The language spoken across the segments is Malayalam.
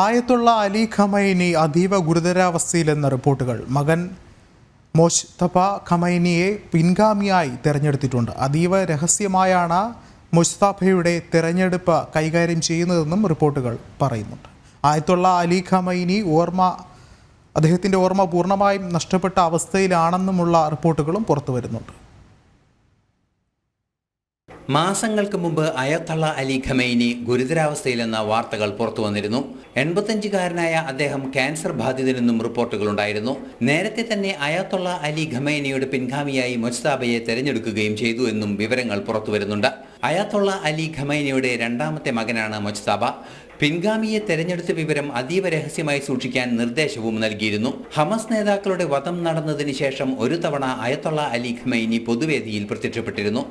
ആയത്തുള്ള അലി ഖമൈനി അതീവ ഗുരുതരാവസ്ഥയിലെന്ന റിപ്പോർട്ടുകൾ. മകൻ മുജ്തബ ഖമൈനിയെ പിൻഗാമിയായി തെരഞ്ഞെടുത്തിട്ടുണ്ട്. അതീവ രഹസ്യമായാണ് മുജ്തബയുടെ തെരഞ്ഞെടുപ്പ് കൈകാര്യം ചെയ്യുന്നതെന്നും റിപ്പോർട്ടുകൾ പറയുന്നുണ്ട്. ആയത്തുള്ള അലി ഖമൈനി അദ്ദേഹത്തിൻ്റെ ഓർമ്മ പൂർണ്ണമായും നഷ്ടപ്പെട്ട അവസ്ഥയിലാണെന്നുമുള്ള റിപ്പോർട്ടുകളും പുറത്തു വരുന്നുണ്ട്. മാസങ്ങൾക്ക് മുമ്പ് അയത്തുള്ള അലി ഖമൈനി ഗുരുതരാവസ്ഥയിലെന്ന വാർത്തകൾ പുറത്തു വന്നിരുന്നു. 85-കാരനായ അദ്ദേഹം ക്യാൻസർ ബാധിതനെന്നും റിപ്പോർട്ടുകളുണ്ടായിരുന്നു. നേരത്തെ തന്നെ അയത്തുള്ള അലി ഖമൈനിയുടെ പിൻഗാമിയായി മുജ്തബയെ തെരഞ്ഞെടുക്കുകയും ചെയ്തു എന്നും വിവരങ്ങൾ പുറത്തു വരുന്നുണ്ട്. അയത്തുള്ള അലി ഖമൈനിയുടെ രണ്ടാമത്തെ മകനാണ് മുജ്തബ. പിൻഗാമിയെ തെരഞ്ഞെടുത്ത വിവരം അതീവ രഹസ്യമായി സൂക്ഷിക്കാൻ നിർദ്ദേശവും നൽകിയിരുന്നു. ഹമസ് നേതാക്കളുടെ വധം നടന്നതിന് ശേഷം ഒരു തവണ അയത്തുള്ള അലി ഖമൈനി പൊതുവേദിയിൽ പ്രത്യക്ഷപ്പെട്ടിരുന്നു.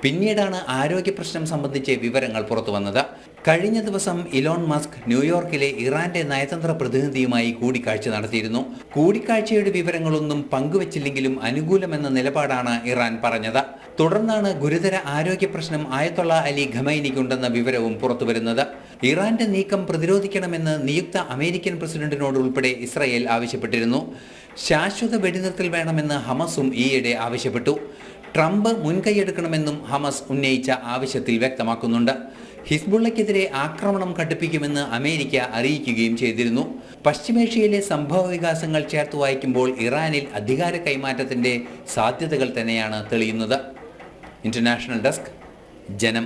പിന്നീടാണ് ആരോഗ്യ പ്രശ്നം സംബന്ധിച്ച് വിവരങ്ങൾ പുറത്തു വന്നത്. കഴിഞ്ഞ ദിവസം ഇലോൺ മസ്ക് ന്യൂയോർക്കിലെ ഇറാന്റെ നയതന്ത്ര പ്രതിനിധിയുമായി കൂടിക്കാഴ്ച നടത്തിയിരുന്നു. കൂടിക്കാഴ്ചയുടെ വിവരങ്ങളൊന്നും പങ്കുവച്ചില്ലെങ്കിലും അനുകൂലമെന്ന നിലപാടാണ് ഇറാൻ പറഞ്ഞത്. തുടർന്നാണ് ഗുരുതര ആരോഗ്യ പ്രശ്നം ആയത്തുള്ള അലി ഖമൈനിക്കുണ്ടെന്ന വിവരവും പുറത്തുവരുന്നത്. ഇറാന്റെ നീക്കം പ്രതിരോധിക്കണമെന്ന് നിയുക്ത അമേരിക്കൻ പ്രസിഡന്റിനോട് ഉൾപ്പെടെ ഇസ്രായേൽ ആവശ്യപ്പെട്ടിരുന്നു. ശാശ്വത വെടിനിർത്തൽ വേണമെന്ന് ഹമസും ഈയിടെ ആവശ്യപ്പെട്ടു. ട്രംപ് മുൻകൈയെടുക്കണമെന്നും ഹമസ് ഉന്നയിച്ച ആവശ്യത്തിൽ വ്യക്തമാക്കുന്നുണ്ട്. ഹിസ്ബുള്ളയ്ക്കെതിരെ ആക്രമണം കടുപ്പിക്കുമെന്ന് അമേരിക്ക അറിയിക്കുകയും ചെയ്തിരുന്നു. പശ്ചിമേഷ്യയിലെ സംഭവ വികാസങ്ങൾ ചേർത്ത് വായിക്കുമ്പോൾ ഇറാനിൽ അധികാര കൈമാറ്റത്തിന്റെ സാധ്യതകൾ തന്നെയാണ് തെളിയുന്നത്. ഇന്റർനാഷണൽ ഡെസ്ക്, ജനം.